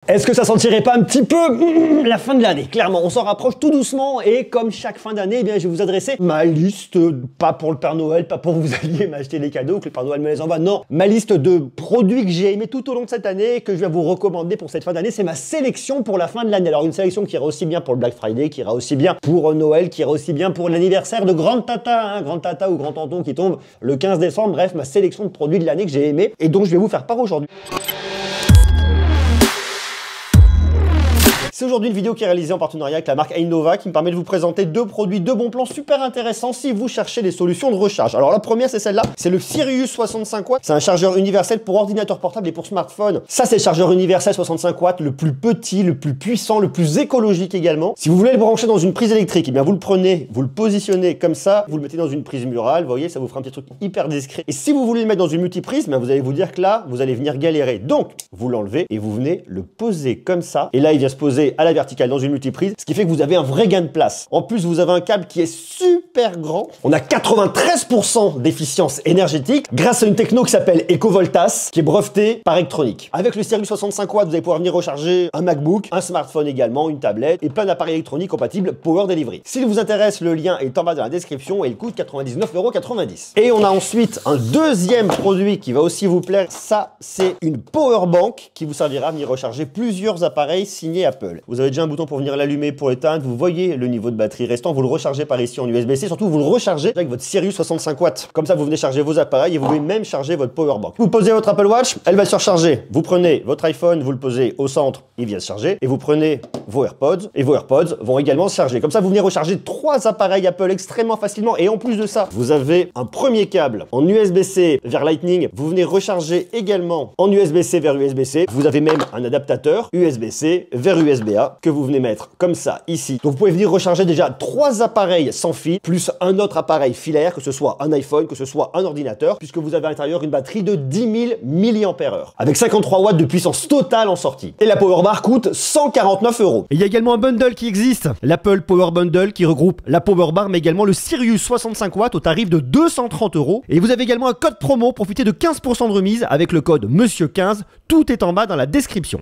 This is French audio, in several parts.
Est-ce que ça sentirait pas un petit peu la fin de l'année? Clairement, on s'en rapproche tout doucement et comme chaque fin d'année, eh bien, je vais vous adresser ma liste, pas pour le Père Noël, pas pour que vous alliez m'acheter des cadeaux, que le Père Noël me les envoie, non. Ma liste de produits que j'ai aimés tout au long de cette année, que je vais vous recommander pour cette fin d'année, c'est ma sélection pour la fin de l'année. Alors une sélection qui ira aussi bien pour le Black Friday, qui ira aussi bien pour Noël, qui ira aussi bien pour l'anniversaire de Grande Tata, hein, Grande Tata ou Grand Tonton qui tombe le 15 décembre. Bref, ma sélection de produits de l'année que j'ai aimé et dont je vais vous faire part aujourd'hui. C'est aujourd'hui une vidéo qui est réalisée en partenariat avec la marque Innova qui me permet de vous présenter deux produits, deux bons plans super intéressants si vous cherchez des solutions de recharge. Alors la première c'est celle-là, c'est le Sirius 65 watts. C'est un chargeur universel pour ordinateur portable et pour smartphone. Ça c'est le chargeur universel 65 watts, le plus petit, le plus puissant, le plus écologique également. Si vous voulez le brancher dans une prise électrique, eh bien vous le prenez, vous le positionnez comme ça, vous le mettez dans une prise murale, vous voyez, ça vous fera un petit truc hyper discret. Et si vous voulez le mettre dans une multiprise, eh bien, vous allez vous dire que là, vous allez venir galérer. Donc vous l'enlevez et vous venez le poser comme ça. Et là il vient se poser à la verticale dans une multiprise, ce qui fait que vous avez un vrai gain de place. En plus, vous avez un câble qui est super grand. On a 93% d'efficience énergétique grâce à une techno qui s'appelle EcoVoltas, qui est brevetée par Electronic. Avec le Sirius 65 watts, vous allez pouvoir venir recharger un MacBook, un smartphone également, une tablette et plein d'appareils électroniques compatibles Power Delivery. S'il vous intéresse, le lien est en bas dans la description et il coûte 99,90 €. Et on a ensuite un deuxième produit qui va aussi vous plaire. Ça, c'est une Power Bank qui vous servira à venir recharger plusieurs appareils signés Apple. Vous avez déjà un bouton pour venir l'allumer, pour l'éteindre, vous voyez le niveau de batterie restant, vous le rechargez par ici en USB-C, surtout vous le rechargez avec votre Sirius 65 watts. Comme ça, vous venez charger vos appareils et vous pouvez même charger votre Powerbank. Vous posez votre Apple Watch, elle va se recharger. Vous prenez votre iPhone, vous le posez au centre, il vient se charger, et vous prenez vos AirPods, et vos AirPods vont également se charger. Comme ça, vous venez recharger 3 appareils Apple extrêmement facilement, et en plus de ça, vous avez un premier câble en USB-C vers Lightning, vous venez recharger également en USB-C vers USB-C, vous avez même un adaptateur USB-C vers USB-A que vous venez mettre comme ça ici. Donc vous pouvez venir recharger déjà 3 appareils sans fil, plus un autre appareil filaire, que ce soit un iPhone, que ce soit un ordinateur, puisque vous avez à l'intérieur une batterie de 10 000 mAh, avec 53 watts de puissance totale en sortie. Et la Powerbar coûte 149 €. Et il y a également un bundle qui existe, l'Apple Power Bundle, qui regroupe la Powerbar, mais également le Sirius 65 watts au tarif de 230 €. Et vous avez également un code promo pour profiter de 15% de remise avec le code Monsieur15. Tout est en bas dans la description.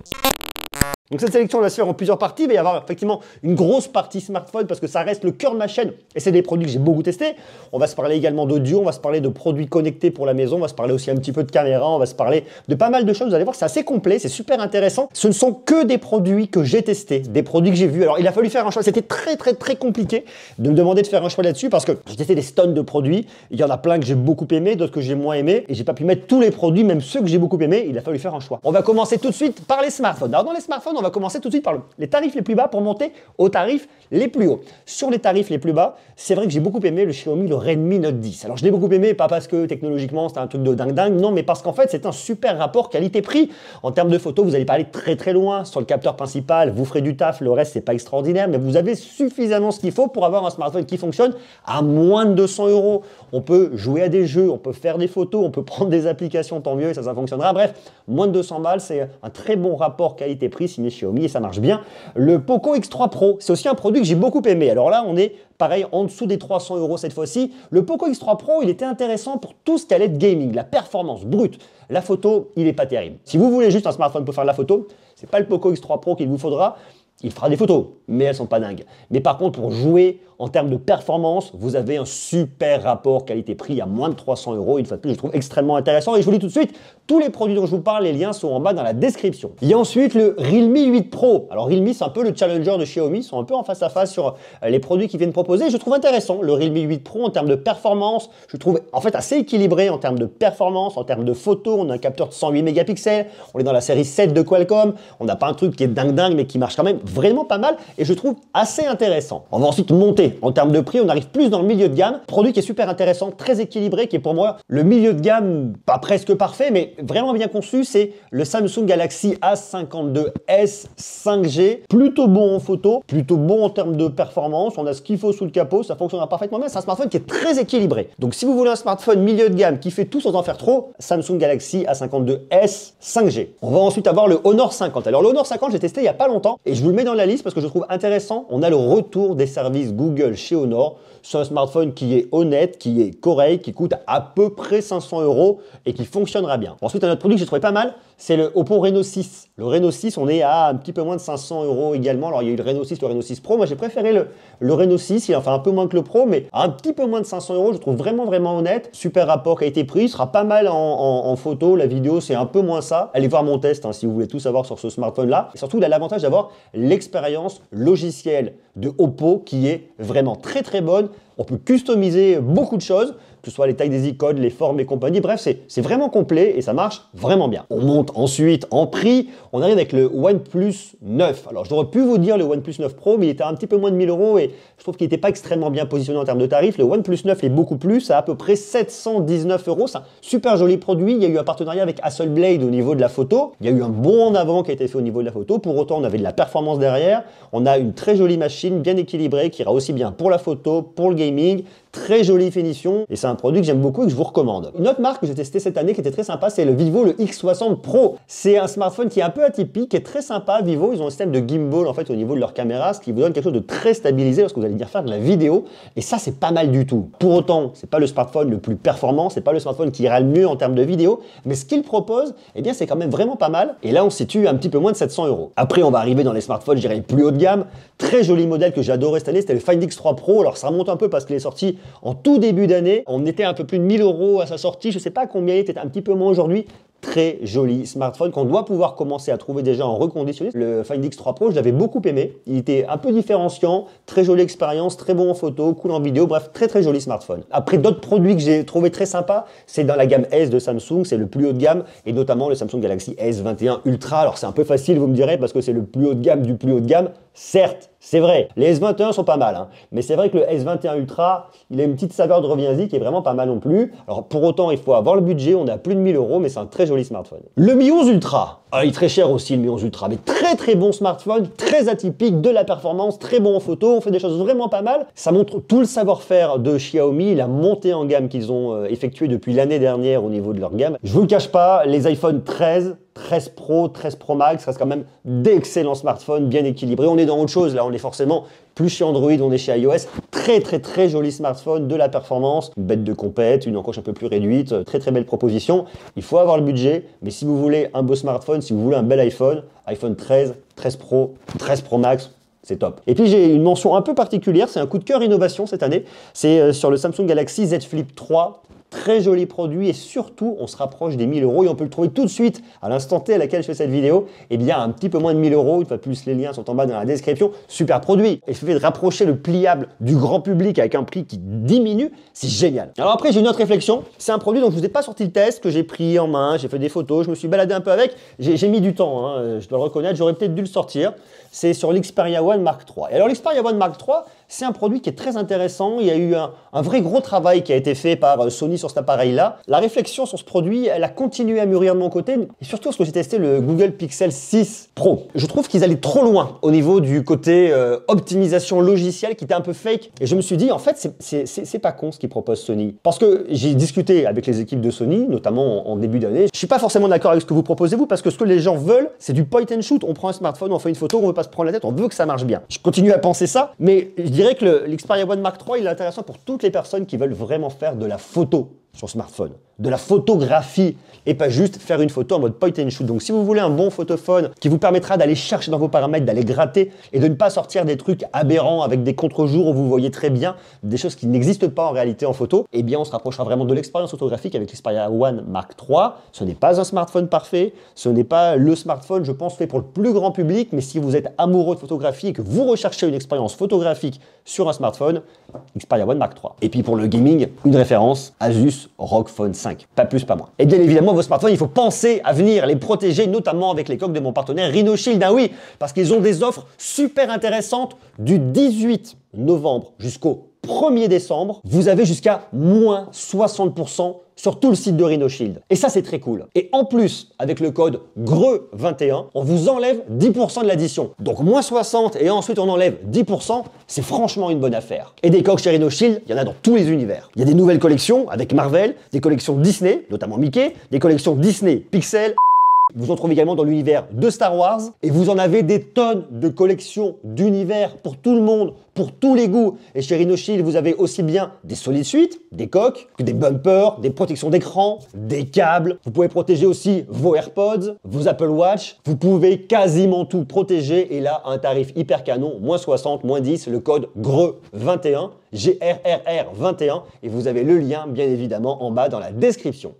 Donc cette sélection va se faire en plusieurs parties. Il va y avoir effectivement une grosse partie smartphone parce que ça reste le cœur de ma chaîne et c'est des produits que j'ai beaucoup testés. On va se parler également d'audio, on va se parler de produits connectés pour la maison, on va se parler aussi un petit peu de caméra, on va se parler de pas mal de choses. Vous allez voir, c'est assez complet, c'est super intéressant. Ce ne sont que des produits que j'ai testés, des produits que j'ai vus. Alors il a fallu faire un choix, c'était très compliqué de me demander de faire un choix là-dessus parce que j'ai testé des tonnes de produits. Il y en a plein que j'ai beaucoup aimé, d'autres que j'ai moins aimé et j'ai pas pu mettre tous les produits, même ceux que j'ai beaucoup aimés. Il a fallu faire un choix. On va commencer tout de suite par les smartphones. Alors dans les smartphones, on va commencer tout de suite par les tarifs les plus bas pour monter aux tarifs les plus hauts. Sur les tarifs les plus bas, c'est vrai que j'ai beaucoup aimé le Xiaomi, le Redmi Note 10. Alors je l'ai beaucoup aimé, pas parce que technologiquement c'était un truc de dingue, non, mais parce qu'en fait c'est un super rapport qualité-prix. En termes de photos, vous allez pas aller très loin sur le capteur principal, vous ferez du taf, le reste c'est pas extraordinaire, mais vous avez suffisamment ce qu'il faut pour avoir un smartphone qui fonctionne à moins de 200 €. On peut jouer à des jeux, on peut faire des photos, on peut prendre des applications, tant mieux, et ça fonctionnera. Bref, moins de 200 balles, c'est un très bon rapport qualité-prix signé Xiaomi et ça marche bien. Le Poco X3 Pro, c'est aussi un produit que j'ai beaucoup aimé. Alors là, on est pareil en dessous des 300 € cette fois-ci. Le Poco X3 Pro, il était intéressant pour tout ce qui allait être gaming, la performance brute. La photo, il n'est pas terrible. Si vous voulez juste un smartphone pour faire de la photo, c'est pas le Poco X3 Pro qu'il vous faudra. Il fera des photos, mais elles sont pas dingues. Mais par contre, pour jouer en termes de performance, vous avez un super rapport qualité-prix à moins de 300 €. Une fois de plus, je trouve extrêmement intéressant. Et je vous dis tout de suite, tous les produits dont je vous parle, les liens sont en bas dans la description. Il y a ensuite le Realme 8 Pro. Alors Realme, c'est un peu le challenger de Xiaomi. Ils sont un peu en face à face sur les produits qu'ils viennent proposer. Je trouve intéressant le Realme 8 Pro en termes de performance. Je trouve en fait assez équilibré en termes de performance, en termes de photos. On a un capteur de 108 mégapixels. On est dans la série 7 de Qualcomm. On n'a pas un truc qui est dingue, mais qui marche quand même vraiment pas mal. Et je trouve assez intéressant. On va ensuite monter en termes de prix, on arrive plus dans le milieu de gamme. Produit qui est super intéressant, très équilibré, qui est pour moi le milieu de gamme, pas presque parfait, mais vraiment bien conçu. C'est le Samsung Galaxy A52s 5G. Plutôt bon en photo, plutôt bon en termes de performance. On a ce qu'il faut sous le capot, ça fonctionnera parfaitement bien. C'est un smartphone qui est très équilibré. Donc si vous voulez un smartphone milieu de gamme qui fait tout sans en faire trop, Samsung Galaxy A52s 5G. On va ensuite avoir le Honor 50. Alors le Honor 50, j'ai testé il y a pas longtemps et je vous le mets dans la liste parce que je trouve intéressant. On a le retour des services Google chez Honor. C'est un smartphone qui est honnête, qui est correct, qui coûte à peu près 500 € et qui fonctionnera bien. Ensuite, un autre produit que j'ai trouvé pas mal, c'est le Oppo Reno 6. Le Reno 6, on est à un petit peu moins de 500 € également. Alors, il y a eu le Reno 6, le Reno 6 Pro. Moi, j'ai préféré le Reno 6. Il en fait un peu moins que le Pro, mais à un petit peu moins de 500 €. Je trouve vraiment, vraiment honnête. Super rapport qualité-prix. Il sera pas mal en photo. La vidéo, c'est un peu moins ça. Allez voir mon test si vous voulez tout savoir sur ce smartphone-là. Et surtout, il a l'avantage d'avoir l'expérience logicielle de Oppo qui est vraiment très, très bonne. On peut customiser beaucoup de choses, que ce soit les tailles des icônes, les formes et compagnie. Bref, c'est vraiment complet et ça marche vraiment bien. On monte ensuite en prix. On arrive avec le OnePlus 9. Alors, j'aurais pu vous dire le OnePlus 9 Pro, mais il était un petit peu moins de 1000 € et je trouve qu'il n'était pas extrêmement bien positionné en termes de tarifs. Le OnePlus 9 est beaucoup plus, à peu près 719 €. C'est un super joli produit. Il y a eu un partenariat avec Hasselblad au niveau de la photo. Il y a eu un bond en avant qui a été fait au niveau de la photo. Pour autant, on avait de la performance derrière. On a une très jolie machine, bien équilibrée, qui ira aussi bien pour la photo, pour le gaming. Très jolie finition et c'est un produit que j'aime beaucoup et que je vous recommande. Une autre marque que j'ai testé cette année qui était très sympa, c'est le Vivo le X60 Pro. C'est un smartphone qui est un peu atypique, qui est très sympa. Vivo, ils ont un système de gimbal en fait au niveau de leur caméra, ce qui vous donne quelque chose de très stabilisé lorsque vous allez dire faire de la vidéo. Et ça, c'est pas mal du tout. Pour autant, c'est pas le smartphone le plus performant, c'est pas le smartphone qui ira le mieux en termes de vidéo, mais ce qu'il propose, eh bien, c'est quand même vraiment pas mal. Et là, on se situe un petit peu moins de 700 €. Après, on va arriver dans les smartphones, je dirais, plus haut de gamme. Très joli modèle que j'ai adoré cette année, c'était le Find X3 Pro. Alors, ça remonte un peu parce qu'il est sorti en tout début d'année. On était un peu plus de 1000 € à sa sortie. Je ne sais pas combien il était, un petit peu moins aujourd'hui. Très joli smartphone qu'on doit pouvoir commencer à trouver déjà en reconditionné. Le Find X3 Pro, je l'avais beaucoup aimé. Il était un peu différenciant, très jolie expérience, très bon en photo, cool en vidéo. Bref, très très joli smartphone. Après, d'autres produits que j'ai trouvé très sympas, c'est dans la gamme S de Samsung. C'est le plus haut de gamme et notamment le Samsung Galaxy S21 Ultra. Alors, c'est un peu facile, vous me direz, parce que c'est le plus haut de gamme du plus haut de gamme. Certes, c'est vrai, les S21 sont pas mal, hein. Mais c'est vrai que le S21 Ultra, il a une petite saveur de reviens-y qui est vraiment pas mal non plus. Alors pour autant, il faut avoir le budget, on a plus de 1000 €, mais c'est un très joli smartphone. Le Mi 11 Ultra, il est très cher aussi le Mi 11 Ultra, mais très très bon smartphone, très atypique, de la performance, très bon en photo, on fait des choses vraiment pas mal. Ça montre tout le savoir-faire de Xiaomi, la montée en gamme qu'ils ont effectuée depuis l'année dernière au niveau de leur gamme. Je vous le cache pas, les iPhone 13 Pro, 13 Pro Max restent quand même d'excellents smartphones bien équilibrés. On est dans autre chose, là on est forcément plus chez Android, on est chez iOS. Très très très joli smartphone, de la performance, une bête de compète, une encoche un peu plus réduite, très très belle proposition. Il faut avoir le budget, mais si vous voulez un beau smartphone, si vous voulez un bel iPhone, iPhone 13, 13 Pro, 13 Pro Max, c'est top. Et puis j'ai une mention un peu particulière, c'est un coup de cœur innovation cette année. C'est sur le Samsung Galaxy Z Flip 3. Très joli produit et surtout on se rapproche des 1000 € et on peut le trouver tout de suite à l'instant T à laquelle je fais cette vidéo. Et bien un petit peu moins de 1000 €, une fois plus les liens sont en bas dans la description. Super produit. Et le fait de rapprocher le pliable du grand public avec un prix qui diminue, c'est génial. Alors après j'ai une autre réflexion. C'est un produit dont je vous ai pas sorti le test, que j'ai pris en main, j'ai fait des photos, je me suis baladé un peu avec. J'ai mis du temps, hein, je dois le reconnaître, j'aurais peut-être dû le sortir. C'est sur l'Xperia One Mark III. Et alors l'Xperia One Mark III, c'est un produit qui est très intéressant. Il y a eu un vrai gros travail qui a été fait par Sony sur cet appareil-là. La réflexion sur ce produit, elle a continué à mûrir de mon côté. Et surtout parce que j'ai testé le Google Pixel 6 Pro. Je trouve qu'ils allaient trop loin au niveau du côté optimisation logicielle qui était un peu fake. Et je me suis dit, en fait, c'est pas con ce qu'ils propose Sony. Parce que j'ai discuté avec les équipes de Sony, notamment en début d'année. Je suis pas forcément d'accord avec ce que vous proposez vous, parce que ce que les gens veulent, c'est du point and shoot. On prend un smartphone, on fait une photo, on veut pas se prendre la tête, on veut que ça marche bien. Je continue à penser ça, mais je dirais que l'Xperia One Mark III, il est intéressant pour toutes les personnes qui veulent vraiment faire de la photo sur smartphone, de la photographie et pas juste faire une photo en mode point and shoot. Donc si vous voulez un bon photophone qui vous permettra d'aller chercher dans vos paramètres, d'aller gratter et de ne pas sortir des trucs aberrants avec des contre-jours où vous voyez très bien des choses qui n'existent pas en réalité en photo, eh bien on se rapprochera vraiment de l'expérience photographique avec l'Xperia One Mark III. Ce n'est pas un smartphone parfait, ce n'est pas le smartphone je pense fait pour le plus grand public, mais si vous êtes amoureux de photographie et que vous recherchez une expérience photographique sur un smartphone, Xperia One Mark III. Et puis pour le gaming, une référence, Asus ROG Phone 5, pas plus pas moins. Et bien évidemment vos smartphones, il faut penser à venir les protéger, notamment avec les coques de mon partenaire Rhino Shield. Ah oui, parce qu'ils ont des offres super intéressantes du 18 novembre jusqu'au 1er décembre. Vous avez jusqu'à moins 60% sur tout le site de Rhino Shield. Et ça, c'est très cool. Et en plus, avec le code GREU21, on vous enlève 10% de l'addition. Donc moins 60 et ensuite on enlève 10%, c'est franchement une bonne affaire. Et des coques chez Rhino Shield, il y en a dans tous les univers. Il y a des nouvelles collections avec Marvel, des collections Disney, notamment Mickey, des collections Disney Pixel, Vous en trouvez également dans l'univers de Star Wars et vous en avez des tonnes de collections d'univers pour tout le monde, pour tous les goûts. Et chez Rhinoshield, vous avez aussi bien des solid suites, des coques, que des bumpers, des protections d'écran, des câbles. Vous pouvez protéger aussi vos AirPods, vos Apple Watch. Vous pouvez quasiment tout protéger et là, un tarif hyper canon, moins 60, moins 10, le code GRE21, GRRR21 et vous avez le lien bien évidemment en bas dans la description.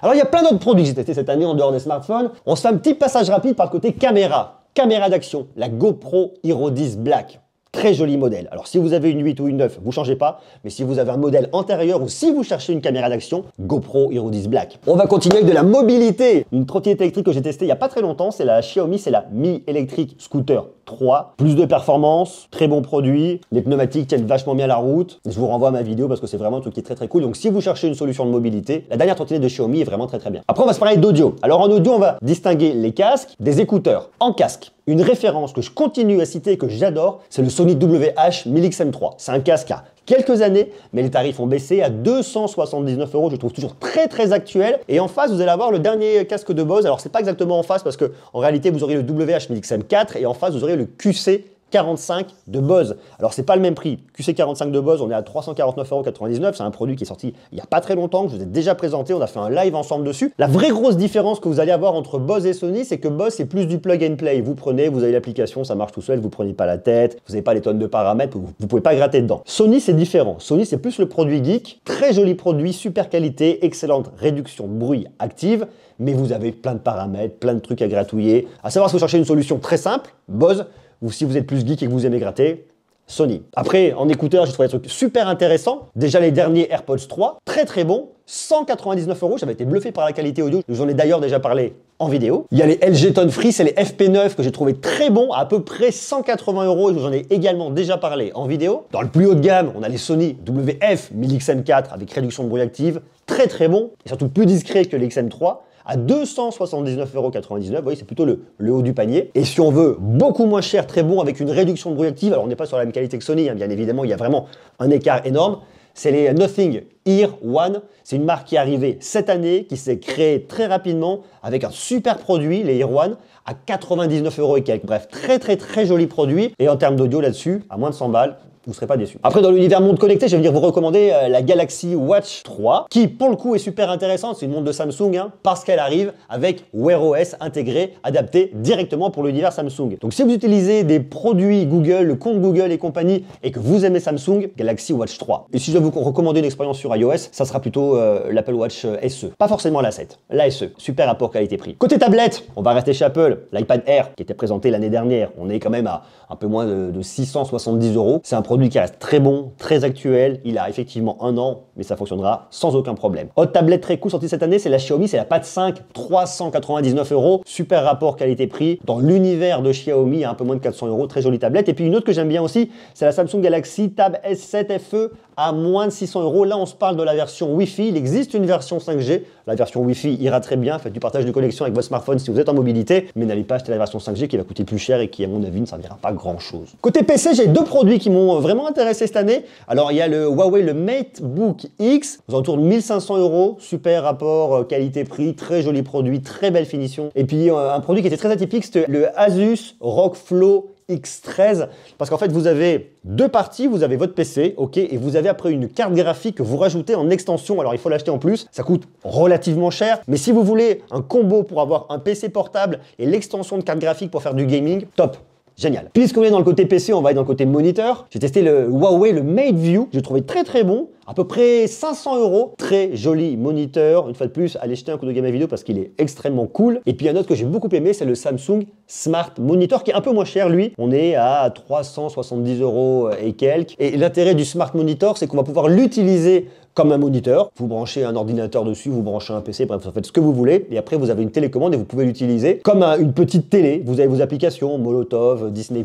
Alors il y a plein d'autres produits que j'ai testés cette année en dehors des smartphones. On se fait un petit passage rapide par le côté caméra. Caméra d'action, la GoPro Hero 10 Black. Très joli modèle. Alors si vous avez une 8 ou une 9, vous ne changez pas. Mais si vous avez un modèle antérieur ou si vous cherchez une caméra d'action, GoPro Hero 10 Black. On va continuer avec de la mobilité. Une trottinette électrique que j'ai testée il n'y a pas très longtemps, c'est la Xiaomi, c'est la Mi Electric Scooter 3. Plus de performance, très bon produit. Les pneumatiques tiennent vachement bien la route. Je vous renvoie à ma vidéo parce que c'est vraiment un truc qui est très très cool. Donc si vous cherchez une solution de mobilité, la dernière trottinette de Xiaomi est vraiment très très bien. Après on va se parler d'audio. Alors en audio, on va distinguer les casques des écouteurs. En casque, une référence que je continue à citer et que j'adore, c'est le Sony WH-1000XM3. C'est un casque à quelques années, mais les tarifs ont baissé à 279 €. Je le trouve toujours très très actuel. Et en face, vous allez avoir le dernier casque de Bose. Alors c'est pas exactement en face parce que en réalité, vous aurez le WH-1000XM4 et en face, vous aurez le QC45 de Bose. Alors c'est pas le même prix. QC45 de Bose, on est à 349,99 €. C'est un produit qui est sorti il n'y a pas très longtemps, que je vous ai déjà présenté. On a fait un live ensemble dessus. La vraie grosse différence que vous allez avoir entre Bose et Sony, c'est que Bose, c'est plus du plug and play. Vous prenez, vous avez l'application, ça marche tout seul, vous prenez pas la tête, vous n'avez pas les tonnes de paramètres, vous pouvez pas gratter dedans. Sony, c'est différent. Sony, c'est plus le produit geek. Très joli produit, super qualité, excellente réduction de bruit active. Mais vous avez plein de paramètres, plein de trucs à gratouiller. À savoir si vous cherchez une solution très simple, Bose, ou si vous êtes plus geek et que vous aimez gratter, Sony. Après, en écouteurs, j'ai trouvé des trucs super intéressants. Déjà, les derniers AirPods 3, très très bons, 199 €. J'avais été bluffé par la qualité audio. J'en ai d'ailleurs déjà parlé en vidéo. Il y a les LG Tone Free, c'est les FP9 que j'ai trouvé très bons, à peu près 180 € et je vous en ai également déjà parlé en vidéo. Dans le plus haut de gamme, on a les Sony WF-1000XM4 avec réduction de bruit active, très très bon et surtout plus discret que les XM3. À 279,99 €, vous voyez, c'est plutôt le haut du panier. Et si on veut beaucoup moins cher, très bon, avec une réduction de bruit active, alors on n'est pas sur la même qualité que Sony, hein, bien évidemment, il y a vraiment un écart énorme. C'est les Nothing Ear One. C'est une marque qui est arrivée cette année, qui s'est créée très rapidement avec un super produit, les Ear One, à 99 € et quelques. Bref, très très très joli produit. Et en termes d'audio là-dessus, à moins de 100 balles, vous ne serez pas déçus. Après, dans l'univers monde connecté, je vais venir vous recommander la Galaxy Watch 3, qui pour le coup est super intéressante. C'est une montre de Samsung, hein, parce qu'elle arrive avec Wear OS intégré, adapté directement pour l'univers Samsung. Donc si vous utilisez des produits Google, le compte Google et compagnie, et que vous aimez Samsung, Galaxy Watch 3. Et si je dois vous recommander une expérience sur iOS, ça sera plutôt l'Apple Watch SE. Pas forcément la 7, la SE. Super rapport qualité-prix. Côté tablette, on va rester chez Apple. L'iPad Air, qui était présenté l'année dernière, on est quand même à un peu moins de 670 €. C'est un produit qui reste très bon, très actuel. Il a effectivement un an, mais ça fonctionnera sans aucun problème. Autre tablette très cool sortie cette année, c'est la Xiaomi, c'est la Pad 5, 399 €. Super rapport qualité-prix. Dans l'univers de Xiaomi, à un peu moins de 400 €, très jolie tablette. Et puis une autre que j'aime bien aussi, c'est la Samsung Galaxy Tab S7 FE à moins de 600 €. Là, on se parle de la version Wi-Fi. Il existe une version 5G. La version Wi-Fi ira très bien. Faites du partage de connexion avec votre smartphone si vous êtes en mobilité, mais n'allez pas acheter la version 5G qui va coûter plus cher et qui, à mon avis, ne servira pas grand-chose. Côté PC, j'ai deux produits qui m'ont vraiment intéressé cette année. Alors, il y a le Huawei, le MateBook X, aux alentours de 1500 €. Super rapport qualité-prix, très joli produit, très belle finition. Et puis, un produit qui était très atypique, c'était le Asus ROG Flow X13, parce qu'en fait vous avez deux parties, vous avez votre PC, ok, et vous avez après une carte graphique que vous rajoutez en extension. Alors il faut l'acheter en plus, ça coûte relativement cher, mais si vous voulez un combo pour avoir un PC portable et l'extension de carte graphique pour faire du gaming, top. Génial. Puisqu'on est dans le côté PC, on va aller dans le côté moniteur. J'ai testé le Huawei, le MateView. J'ai trouvé très très bon. À peu près 500 €. Très joli moniteur. Une fois de plus, allez jeter un coup d'œil à ma vidéo parce qu'il est extrêmement cool. Et puis un autre que j'ai beaucoup aimé, c'est le Samsung Smart Monitor qui est un peu moins cher lui. On est à 370 € et quelques. Et l'intérêt du Smart Monitor, c'est qu'on va pouvoir l'utiliser comme un moniteur. Vous branchez un ordinateur dessus, vous branchez un PC, bref, vous faites ce que vous voulez. Et après, vous avez une télécommande et vous pouvez l'utiliser comme une petite télé. Vous avez vos applications, Molotov, Disney+,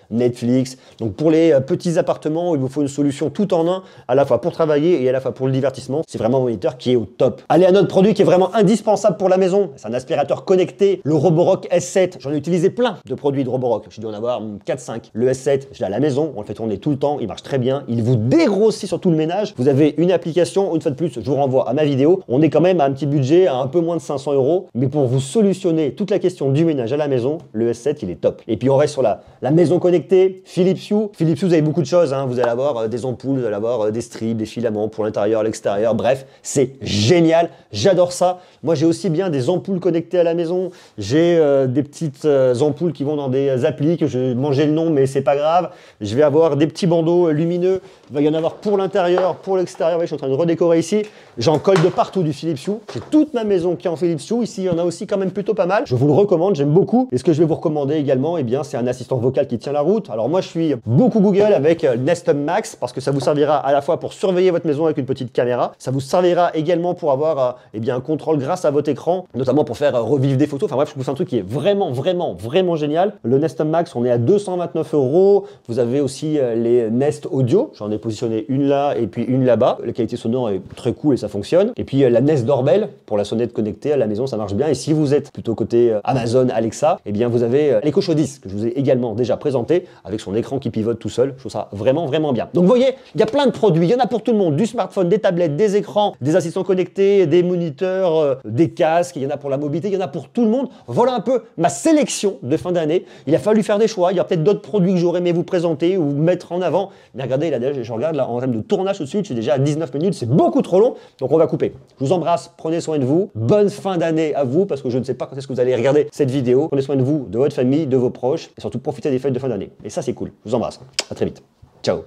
Netflix. Donc pour les petits appartements où il vous faut une solution tout en un, à la fois fois pour travailler et à la fois pour le divertissement. C'est vraiment un moniteur qui est au top. Allez, un autre produit qui est vraiment indispensable pour la maison, c'est un aspirateur connecté, le Roborock S7. J'en ai utilisé plein de produits de Roborock. J'ai dû en avoir 4-5. Le S7, je l'ai à la maison, on le fait tourner tout le temps, il marche très bien. Il vous dégrossit sur tout le ménage. Vous avez une application, une fois de plus, je vous renvoie à ma vidéo. On est quand même à un petit budget, à un peu moins de 500 €. Mais pour vous solutionner toute la question du ménage à la maison, le S7, il est top. Et puis on reste sur la maison connectée, Philips Hue. Philips Hue, vous avez beaucoup de choses. Hein. Vous allez avoir des ampoules, vous allez avoir des strips, des filaments pour l'intérieur, l'extérieur. Bref, c'est génial. J'adore ça. Moi, j'ai aussi bien des ampoules connectées à la maison. J'ai des petites ampoules qui vont dans des applis que je vais manger le nom, mais c'est pas grave. Je vais avoir des petits bandeaux lumineux. Il va y en avoir pour l'intérieur, pour l'extérieur. Je suis en train de redécorer ici. J'en colle de partout du Philips Hue. J'ai toute ma maison qui est en Philips Hue. Ici, il y en a aussi quand même plutôt pas mal. Je vous le recommande, j'aime beaucoup. Et ce que je vais vous recommander également, eh bien, c'est un assistant vocal qui tient la route. Alors moi, je suis beaucoup Google avec Nest Hub Max parce que ça vous servira à la fois pour surveiller votre maison avec une petite caméra. Ça vous servira également pour avoir eh bien, un contrôle grâce à votre écran, notamment pour faire revivre des photos. Enfin bref, je trouve que c'est un truc qui est vraiment génial. Le Nest Hub Max, on est à 229 €. Vous avez aussi les Nest Audio. J'en ai positionné une là et puis une là-bas. La qualité sonore est très cool et ça fonctionne. Et puis la Nest Doorbell pour la sonnette connectée à la maison, ça marche bien. Et si vous êtes plutôt côté Amazon Alexa, eh bien vous avez l'Echo Show 10 que je vous ai également déjà présenté avec son écran qui pivote tout seul. Je trouve ça vraiment bien. Donc vous voyez, il y a plein de produits. Il y en a pour tout le monde. Du smartphone, des tablettes, des écrans, des assistants connectés, des moniteurs, des casques. Il y en a pour la mobilité. Il y en a pour tout le monde. Voilà un peu ma sélection de fin d'année. Il a fallu faire des choix. Il y a peut-être d'autres produits que j'aurais aimé vous présenter ou mettre en avant. Mais regardez, là déjà, je regarde là en termes de tournage tout de suite. Je suis déjà à 19 minutes. C'est beaucoup trop long. Donc on va couper. Je vous embrasse. Prenez soin de vous. Bonne fin d'année à vous parce que je ne sais pas quand est-ce que vous allez regarder cette vidéo. Prenez soin de vous, de votre famille, de vos proches et surtout profitez des fêtes de fin d'année. Et ça, c'est cool. Je vous embrasse. À très vite. Ciao.